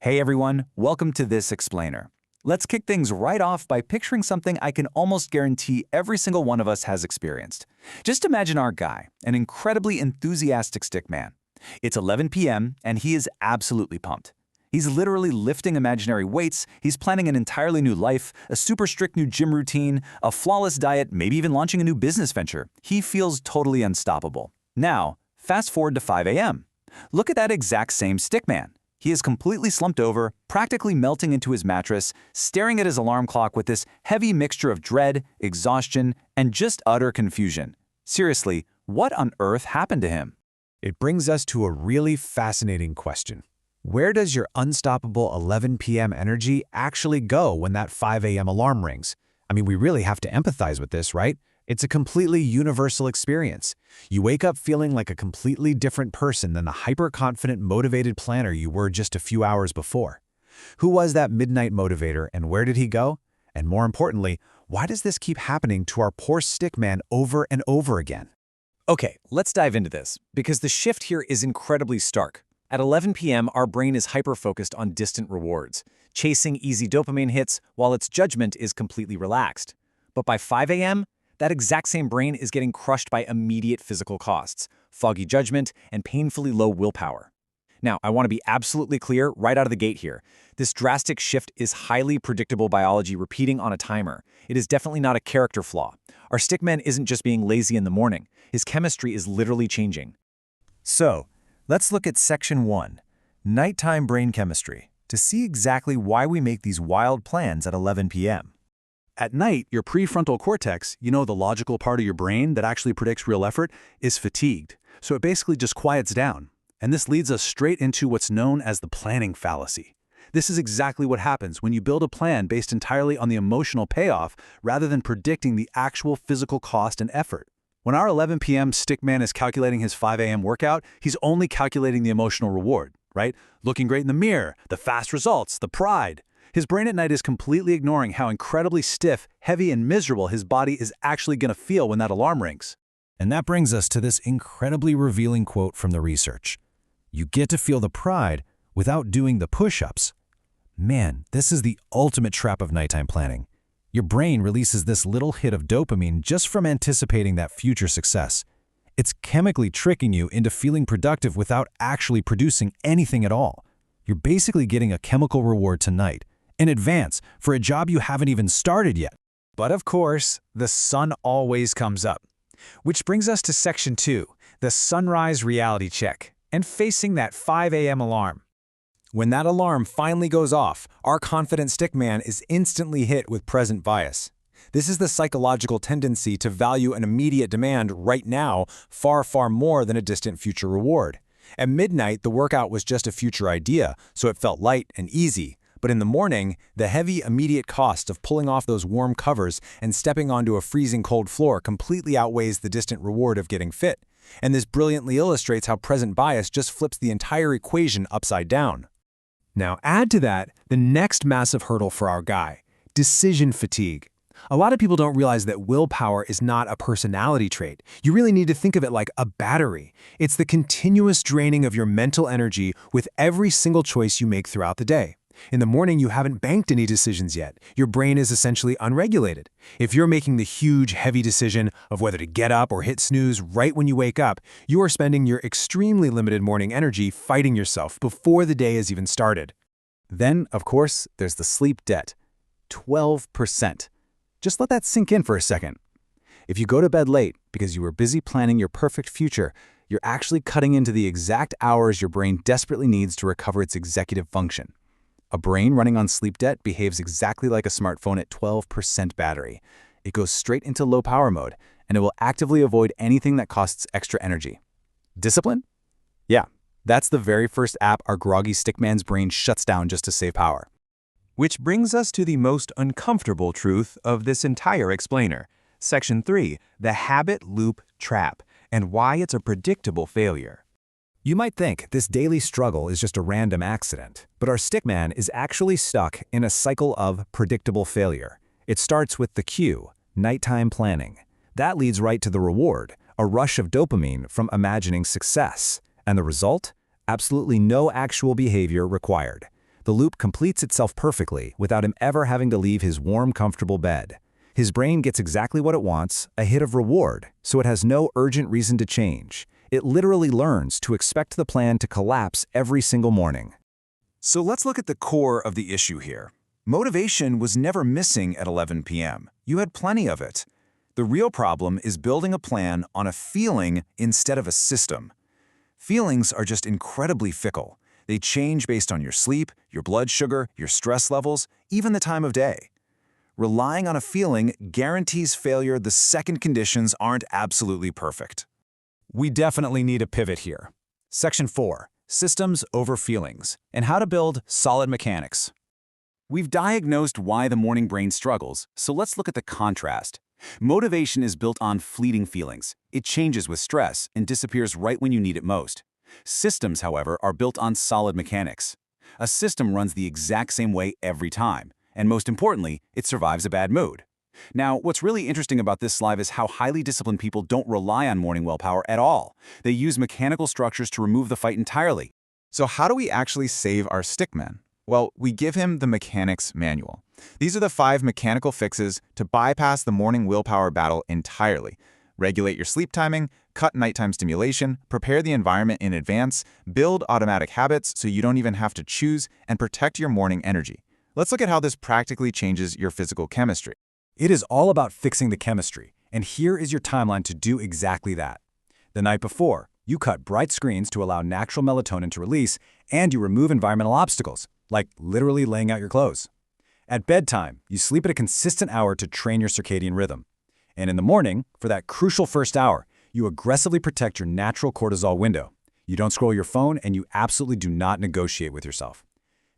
Hey everyone, welcome to this explainer. Let's kick things right off by picturing something I can almost guarantee every single one of us has experienced. Just imagine our guy, an incredibly enthusiastic stickman. It's 11 p.m. and he is absolutely pumped. He's literally lifting imaginary weights, he's planning an entirely new life, a super strict new gym routine, a flawless diet, maybe even launching a new business venture. He feels totally unstoppable. Now, fast forward to 5 a.m. Look at that exact same stickman. He is completely slumped over, practically melting into his mattress, staring at his alarm clock with this heavy mixture of dread, exhaustion, and just utter confusion. Seriously, what on earth happened to him? It brings us to a really fascinating question. Where does your unstoppable 11 p.m. energy actually go when that 5 a.m. alarm rings? I mean, we really have to empathize with this, right? It's a completely universal experience. You wake up feeling like a completely different person than the hyper-confident, motivated planner you were just a few hours before. Who was that midnight motivator and where did he go? And more importantly, why does this keep happening to our poor stickman over and over again? Okay, let's dive into this, because the shift here is incredibly stark. At 11 p.m., our brain is hyper-focused on distant rewards, chasing easy dopamine hits while its judgment is completely relaxed. But by 5 a.m., that exact same brain is getting crushed by immediate physical costs, foggy judgment, and painfully low willpower. Now, I want to be absolutely clear right out of the gate here. This drastic shift is highly predictable biology repeating on a timer. It is definitely not a character flaw. Our stickman isn't just being lazy in the morning. His chemistry is literally changing. So, let's look at Section 1, Nighttime Brain Chemistry, to see exactly why we make these wild plans at 11 p.m. At night, your prefrontal cortex, the logical part of your brain that actually predicts real effort, is fatigued. So it basically just quiets down. And this leads us straight into what's known as the planning fallacy. This is exactly what happens when you build a plan based entirely on the emotional payoff rather than predicting the actual physical cost and effort. When our 11 p.m. stickman is calculating his 5 a.m. workout, he's only calculating the emotional reward, right? Looking great in the mirror, the fast results, the pride. His brain at night is completely ignoring how incredibly stiff, heavy, and miserable his body is actually going to feel when that alarm rings. And that brings us to this incredibly revealing quote from the research. You get to feel the pride without doing the push-ups. Man, this is the ultimate trap of nighttime planning. Your brain releases this little hit of dopamine just from anticipating that future success. It's chemically tricking you into feeling productive without actually producing anything at all. You're basically getting a chemical reward tonight, in advance, for a job you haven't even started yet. But of course, the sun always comes up. Which brings us to Section 2, the sunrise reality check, and facing that 5 a.m. alarm. When that alarm finally goes off, our confident stickman is instantly hit with present bias. This is the psychological tendency to value an immediate demand right now far, far more than a distant future reward. At midnight, the workout was just a future idea, so it felt light and easy. But in the morning, the heavy, immediate cost of pulling off those warm covers and stepping onto a freezing cold floor completely outweighs the distant reward of getting fit. And this brilliantly illustrates how present bias just flips the entire equation upside down. Now add to that the next massive hurdle for our guy, decision fatigue. A lot of people don't realize that willpower is not a personality trait. You really need to think of it like a battery. It's the continuous draining of your mental energy with every single choice you make throughout the day. In the morning, you haven't banked any decisions yet. Your brain is essentially unregulated. If you're making the huge, heavy decision of whether to get up or hit snooze right when you wake up, you are spending your extremely limited morning energy fighting yourself before the day has even started. Then, of course, there's the sleep debt. 12%. Just let that sink in for a second. If you go to bed late because you were busy planning your perfect future, you're actually cutting into the exact hours your brain desperately needs to recover its executive function. A brain running on sleep debt behaves exactly like a smartphone at 12% battery. It goes straight into low power mode, and it will actively avoid anything that costs extra energy. Discipline? Yeah, that's the very first app our groggy stickman's brain shuts down just to save power. Which brings us to the most uncomfortable truth of this entire explainer. Section 3, the habit loop trap, and why it's a predictable failure. You might think this daily struggle is just a random accident, but our stickman is actually stuck in a cycle of predictable failure. It starts with the cue, nighttime planning. That leads right to the reward, a rush of dopamine from imagining success. And the result? Absolutely no actual behavior required. The loop completes itself perfectly without him ever having to leave his warm, comfortable bed. His brain gets exactly what it wants, a hit of reward, so it has no urgent reason to change. It literally learns to expect the plan to collapse every single morning. So let's look at the core of the issue here. Motivation was never missing at 11 p.m. You had plenty of it. The real problem is building a plan on a feeling instead of a system. Feelings are just incredibly fickle. They change based on your sleep, your blood sugar, your stress levels, even the time of day. Relying on a feeling guarantees failure the second conditions aren't absolutely perfect. We definitely need a pivot here. Section 4, Systems over Feelings, and how to build solid mechanics. We've diagnosed why the morning brain struggles, so let's look at the contrast. Motivation is built on fleeting feelings. It changes with stress and disappears right when you need it most. Systems, however, are built on solid mechanics. A system runs the exact same way every time, and most importantly, it survives a bad mood. Now, what's really interesting about this slide is how highly disciplined people don't rely on morning willpower at all. They use mechanical structures to remove the fight entirely. So how do we actually save our stickman? Well, we give him the mechanics manual. These are the 5 mechanical fixes to bypass the morning willpower battle entirely. Regulate your sleep timing, cut nighttime stimulation, prepare the environment in advance, build automatic habits so you don't even have to choose, and protect your morning energy. Let's look at how this practically changes your physical chemistry. It is all about fixing the chemistry, and here is your timeline to do exactly that. The night before, you cut bright screens to allow natural melatonin to release, and you remove environmental obstacles, like literally laying out your clothes. At bedtime, you sleep at a consistent hour to train your circadian rhythm. And in the morning, for that crucial first hour, you aggressively protect your natural cortisol window. You don't scroll your phone, and you absolutely do not negotiate with yourself.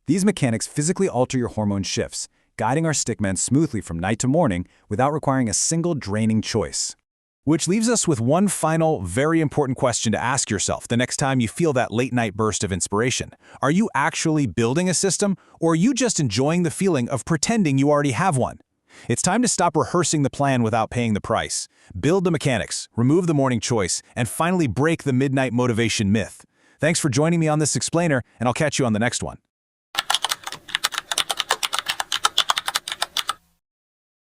These mechanics physically alter your hormone shifts, guiding our stickman smoothly from night to morning without requiring a single draining choice. Which leaves us with one final, very important question to ask yourself the next time you feel that late-night burst of inspiration. Are you actually building a system, or are you just enjoying the feeling of pretending you already have one? It's time to stop rehearsing the plan without paying the price. Build the mechanics, remove the morning choice, and finally break the midnight motivation myth. Thanks for joining me on this explainer, and I'll catch you on the next one.